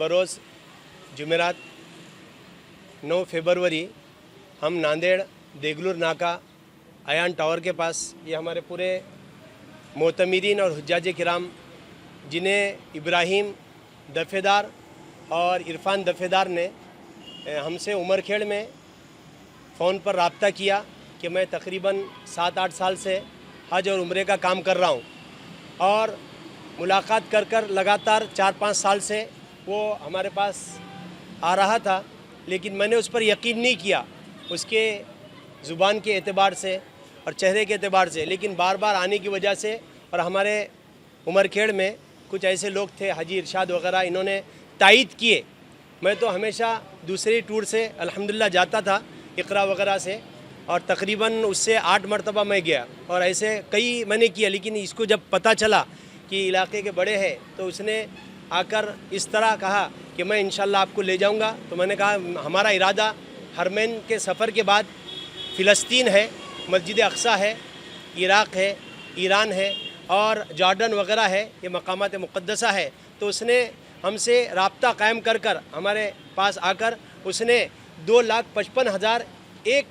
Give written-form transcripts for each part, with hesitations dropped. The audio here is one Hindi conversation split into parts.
बरोज़ जुमेरात 9 फरवरी हम नांदेड़ देगलूर नाका अयान टावर के पास, ये हमारे पूरे मोतमिरीन और हुज्जाज किराम जिन्हें इब्राहिम दफ़ेदार और इरफान दफ़ेदार ने हमसे उमरखेड़ में फ़ोन पर रब्ता किया कि मैं तकरीबन 7-8 साल से हज और उम्रे का काम कर रहा हूँ और मुलाकात कर लगातार 4-5 साल से वो हमारे पास आ रहा था, लेकिन मैंने उस पर यकीन नहीं किया उसके ज़ुबान के एतबार से और चेहरे के एतबार से, लेकिन बार बार आने की वजह से और हमारे उमरखेड़ में कुछ ऐसे लोग थे हाजी इरशाद वगैरह, इन्होंने तायीद किए। मैं तो हमेशा दूसरी टूर से अल्हम्दुलिल्लाह जाता था इक़रा वगैरह से, और तकरीबन उससे 8 मरतबा मैं गया और ऐसे कई मैंने किया, लेकिन इसको जब पता चला कि इलाके के बड़े हैं तो उसने आकर इस तरह कहा कि मैं इंशाल्लाह आपको ले जाऊंगा। तो मैंने कहा हमारा इरादा हरमैन के सफ़र के बाद फ़िलिस्तीन है, मस्जिद अक़सा है, इराक़ है, ईरान है और जॉर्डन वगैरह है, ये मकामात मुक़द्दसा है। तो उसने हमसे रब्ता कायम कर हमारे पास आकर उसने 2,55,000 एक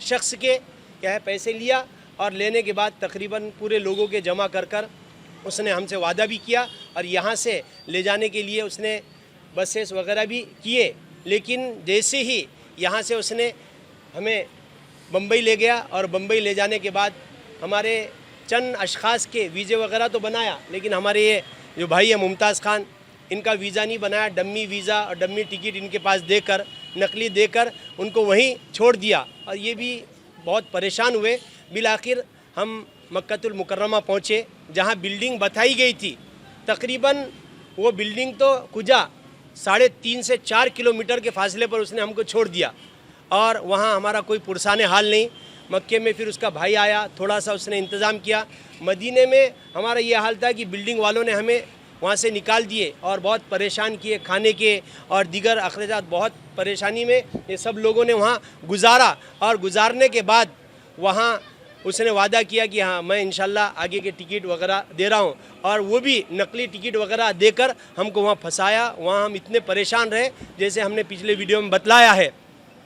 शख्स के क्या है पैसे लिया और लेने के बाद तकरीबन पूरे लोगों के जमा कर उसने हमसे वादा भी किया और यहाँ से ले जाने के लिए उसने बसेस वगैरह भी किए। लेकिन जैसे ही यहाँ से उसने हमें बम्बई ले गया और बम्बई ले जाने के बाद हमारे चंद अशख़ास के वीज़े वगैरह तो बनाया, लेकिन हमारे ये जो भाई है मुमताज़ ख़ान, इनका वीज़ा नहीं बनाया, डम्मी वीज़ा और डम्मी टिकट इनके पास देकर, नकली देकर उनको वहीं छोड़ दिया और ये भी बहुत परेशान हुए। बिलाखिर हम मक्कतुल मुकर्रमा पहुँचे जहाँ बिल्डिंग बताई गई थी, तकरीबन वो बिल्डिंग तो कुजा 3.5 से 4 किलोमीटर के फासले पर उसने हमको छोड़ दिया और वहाँ हमारा कोई पुरसाने हाल नहीं। मक्के में फिर उसका भाई आया, थोड़ा सा उसने इंतज़ाम किया। मदीने में हमारा ये हाल था कि बिल्डिंग वालों ने हमें वहाँ से निकाल दिए और बहुत परेशान किए, खाने के और दीगर अखराजात, बहुत परेशानी में ये सब लोगों ने वहाँ गुजारा। और गुजारने के बाद वहाँ उसने वादा किया कि हाँ मैं इंशाल्लाह आगे के टिकट वगैरह दे रहा हूँ, और वो भी नकली टिकट वगैरह देकर हमको वहाँ फंसाया। वहाँ हम इतने परेशान रहे जैसे हमने पिछले वीडियो में बतलाया है।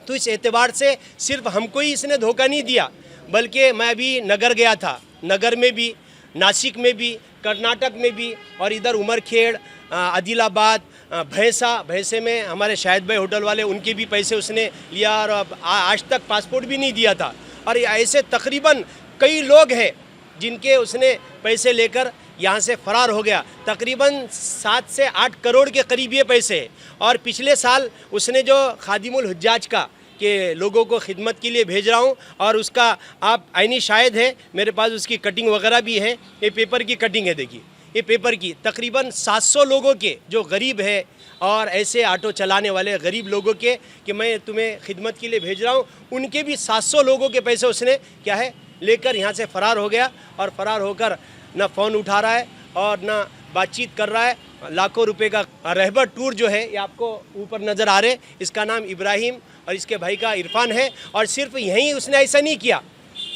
तो इस एतबार से सिर्फ हमको ही इसने धोखा नहीं दिया, बल्कि मैं अभी नगर गया था, नगर में भी, नासिक में भी, कर्नाटक में भी और इधर उमरखेड़, आदिलाबाद, भैंसे में हमारे शाहिद भाई होटल वाले, उनके भी पैसे उसने लिया और आज तक पासपोर्ट भी नहीं दिया था। और ऐसे तकरीबन कई लोग हैं जिनके उसने पैसे लेकर यहाँ से फ़रार हो गया। तकरीबन 7 से 8 करोड़ के करीब ये पैसे हैं। और पिछले साल उसने जो खादिमुल हुज्जाज का कि लोगों को खिदमत के लिए भेज रहा हूँ, और उसका आप आईनी शायद है, मेरे पास उसकी कटिंग वगैरह भी है, ये पेपर की कटिंग है, देखिए ये पेपर की, तकरीबन 700 लोगों के जो गरीब है और ऐसे ऑटो चलाने वाले गरीब लोगों के कि मैं तुम्हें खिदमत के लिए भेज रहा हूँ, उनके भी 700 लोगों के पैसे उसने क्या है लेकर यहाँ से फ़रार हो गया। और फ़रार होकर ना फ़ोन उठा रहा है और ना बातचीत कर रहा है। लाखों रुपए का रहबर टूर जो है, ये आपको ऊपर नज़र आ रहे, इसका नाम इब्राहिम और इसके भाई का इरफान है। और सिर्फ यहीं उसने ऐसा नहीं किया,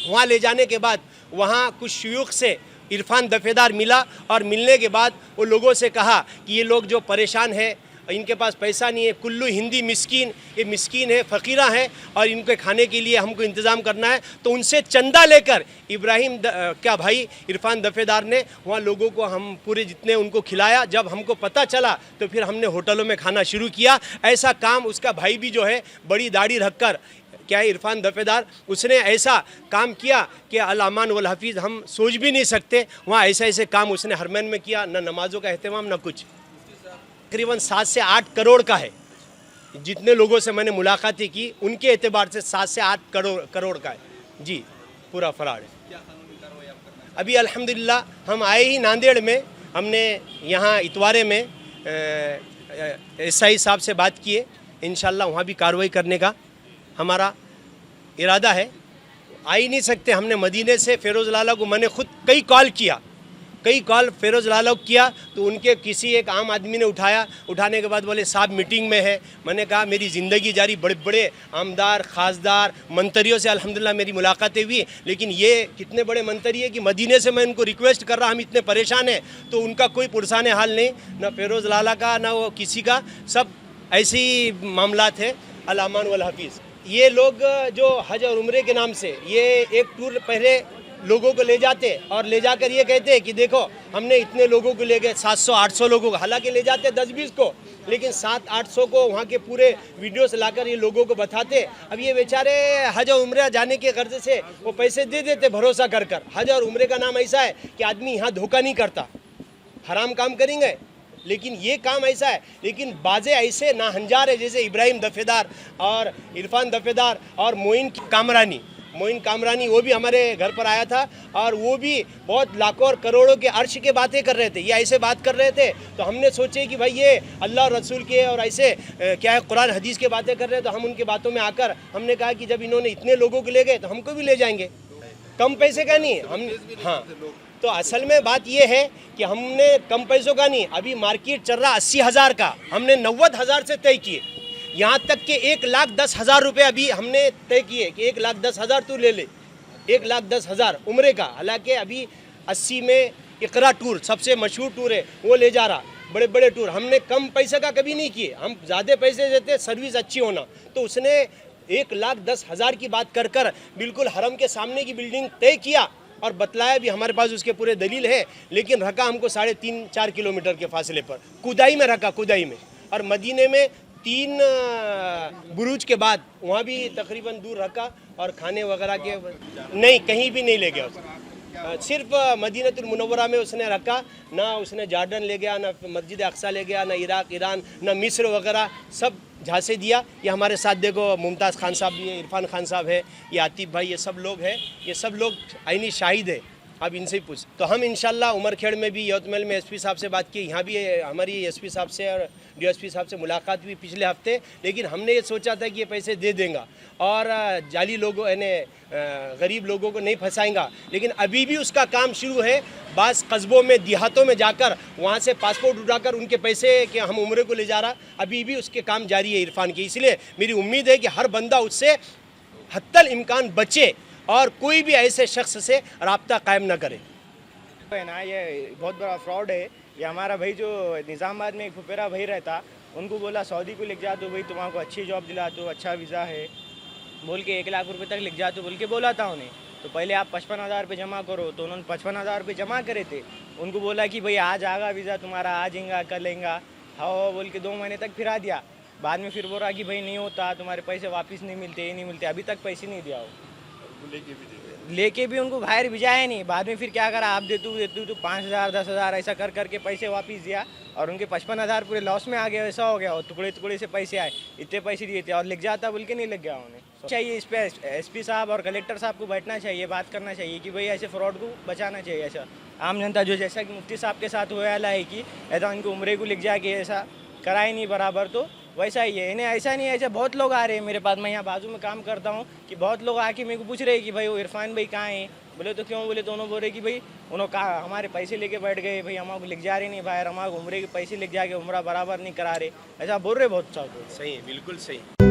वहाँ ले जाने के बाद वहाँ कुछ शयूख से इरफान दफ़ेदार मिला और मिलने के बाद वो लोगों से कहा कि ये लोग जो परेशान है, इनके पास पैसा नहीं है, कुल्लू हिंदी मिस्कीन, ये मिस्कीन है, फ़कीरा है और इनके खाने के लिए हमको इंतज़ाम करना है। तो उनसे चंदा लेकर इब्राहिम क्या भाई इरफान दफ़ेदार ने वहाँ लोगों को हम पूरे जितने उनको खिलाया। जब हमको पता चला तो फिर हमने होटलों में खाना शुरू किया। ऐसा काम उसका भाई भी जो है बड़ी दाढ़ी रखकर क्या है इरफान दफ़ेदार, उसने ऐसा काम किया कि अल-अमान वल हफीज़ हम सोच भी नहीं सकते। वहाँ ऐसे काम उसने हरमैन में किया, न नमाज़ों का अहतमाम न कुछ। तकरीबन 7 से 8 करोड़ का है, जितने लोगों से मैंने मुलाकातें की उनके एतबार से 7 से 8 करोड़ का है जी, पूरा फराड है। अभी अल्हम्दुलिल्लाह हम आए ही नांदेड़ में, हमने यहाँ इतवारे में एसआई साहब से बात किए, इंशाल्लाह वहाँ भी कार्रवाई करने का हमारा इरादा है। आ ही नहीं सकते, हमने मदीने से फ़िरोज़ लाला को मैंने ख़ुद कई कई कॉल फेरोज लाला को किया तो उनके किसी एक आम आदमी ने उठाया, उठाने के बाद बोले साहब मीटिंग में है। मैंने कहा मेरी ज़िंदगी जारी बड़े बड़े आमदार खासदार मंत्रियों से अल्हम्दुलिल्लाह मेरी मुलाकातें हुई, लेकिन ये कितने बड़े मंत्री है कि मदीने से मैं उनको रिक्वेस्ट कर रहा, हम इतने परेशान हैं तो उनका कोई पुरसाने हाल नहीं, ना फेरोज़ लाला का ना वो किसी का, सब ऐसे ही मामलात है। अल अमान वल हफीज़। ये लोग जो हज और उम्रे के नाम से ये एक टूर पहले लोगों को ले जाते और ले जाकर ये कहते हैं कि देखो हमने इतने लोगों को ले गए, 700-800 लोगों को, हालांकि ले जाते 10-20 को, लेकिन 700-800 को वहाँ के पूरे वीडियोस लाकर ये लोगों को बताते। अब ये बेचारे हज और उम्रे जाने के कर्ज से वो पैसे दे देते भरोसा कर कर। हज और उम्रे का नाम ऐसा है कि आदमी यहाँ धोखा नहीं करता, हराम काम करेंगे, लेकिन ये काम ऐसा है। लेकिन बाज़े ऐसे नाहंजार है जैसे इब्राहिम दफ़ेदार और इरफान दफ़ेदार और मोइन कामरानी, वो भी हमारे घर पर आया था और वो भी बहुत लाखों और करोड़ों के अर्श के बातें कर रहे थे। ये ऐसे बात कर रहे थे तो हमने सोचे कि भाई ये अल्लाह और रसूल के और ऐसे क्या है कुरान हदीस के बातें कर रहे हैं, तो हम उनके बातों में आकर हमने कहा कि जब इन्होंने इतने लोगों को ले गए तो हमको भी ले जाएंगे, कम पैसे का नहीं हम। हाँ, तो असल में बात ये है कि हमने कम पैसों का नहीं, अभी मार्केट चल रहा 80,000 का, हमने 90,000 से तय किए। यहाँ तक कि 1,10,000 रुपये अभी हमने तय किए कि 1,10,000 तू ले ले, 1,10,000 उम्रे का। हालांकि अभी 80 में इकरा टूर सबसे मशहूर टूर है, वो ले जा रहा, बड़े बड़े टूर। हमने कम पैसे का कभी नहीं किए, हम ज़्यादा पैसे देते, सर्विस अच्छी होना। तो उसने 1,10,000 की बात कर कर बिल्कुल हरम के सामने की बिल्डिंग तय किया और बतलाया भी, हमारे पास उसके पूरे दलील है, लेकिन रखा हमको 3.5-4 किलोमीटर के फासले पर, कुदाई में रखा, कुदाई में। और मदीने में 3 बुरुज के बाद वहाँ भी तकरीबन दूर रखा और खाने वगैरह के नहीं, कहीं भी नहीं ले गया उसने। सिर्फ मदीनतुल मुनव्वरा में उसने रखा, ना उसने जॉर्डन ले गया, ना मस्जिद अक्सा ले गया, ना इराक, ईरान, ना मिस्र वगैरह, सब झांसे दिया। ये हमारे साथ देखो मुमताज़ खान साहब भी है, इरफान खान साहब है, ये आतिफ भाई, ये सब लोग हैं, ये सब लोग आईनी शाहिद है। अब इनसे ही पूछ। तो हम इंशाल्लाह उमरखेड़ में भी यवतमल में एसपी साहब से बात की, यहाँ भी हमारी एसपी साहब से और डीएसपी साहब से मुलाकात हुई पिछले हफ्ते, लेकिन हमने ये सोचा था कि ये पैसे दे देंगे और जाली लोगों यानी गरीब लोगों को नहीं फंसाएंगा, लेकिन अभी भी उसका काम शुरू है। बाज़ कस्बों में, देहातों में जाकर वहाँ से पासपोर्ट उठाकर उनके पैसे कि हम उम्रे को ले जा रहा, अभी भी उसके काम जारी है इरफान के। इसलिए मेरी उम्मीद है कि हर बंदा उससे हत्तल इम्कान बचे और कोई भी ऐसे शख्स से राब्ता कायम ना करे। है ना, ये बहुत बड़ा फ्रॉड है। ये हमारा भाई जो निज़ामाबाद में एक फुफेरा भाई रहता, उनको बोला सऊदी को लिख जा तो भाई तुम्हारा अच्छी जॉब दिला तो, अच्छा वीज़ा है बोल के 1 लाख रुपए तक लिख जा तो बोल के बोला था उन्हें। तो पहले आप 55,000 रुपये जमा करो, तो उन्होंने 55,000 रुपये जमा करे थे। उनको बोला कि भाई आज आएगा वीज़ा तुम्हारा, आज आएगा कल आएगा, हाँ बोल के 2 महीने तक फिरा दिया। बाद में फिर बोला कि भाई नहीं होता, तुम्हारे पैसे वापस नहीं मिलते, ये नहीं मिलते, अभी तक पैसे नहीं दिया हो, लेके भी उनको बाहर भिजाया नहीं। बाद में फिर क्या करा, आप देतू तो 5,000 10,000 ऐसा कर करके पैसे वापस दिया और उनके 55,000 पूरे लॉस में आ गए, ऐसा हो गया। और टुकड़े टुकड़े से पैसे आए, इतने पैसे दिए थे और लिख जाता बोल के नहीं लग गया उन्हें। चाहिए इस पर एसपी साहब और कलेक्टर साहब को बैठना चाहिए, बात करना चाहिए कि भाई ऐसे फ्रॉड को बचाना चाहिए। ऐसा आम जनता जो जैसा कि मुफ्ती साहब के साथ हुआ है कि ऐसा उनको उम्रे को लिख जाके ऐसा कराए नहीं बराबर, तो वैसा ही है। इन्हें ऐसा नहीं है, ऐसे बहुत लोग आ रहे हैं मेरे पास, मैं यहाँ बाजू में काम करता हूँ, कि बहुत लोग आके मेरे को पूछ रहे हैं कि भाई वो इरफान भाई कहाँ हैं। बोले तो क्यों, बोले तो उन्होंने बोल रहे कि भाई उन्होंने कहा हमारे पैसे लेके बैठ गए, भाई हमारे को लिख जा रहे नहीं बाहर, हमारे उम्रे के पैसे लिख जाके उम्रा बराबर नहीं करा रहे, ऐसा बोल रहे बहुत। सही है, बिल्कुल सही।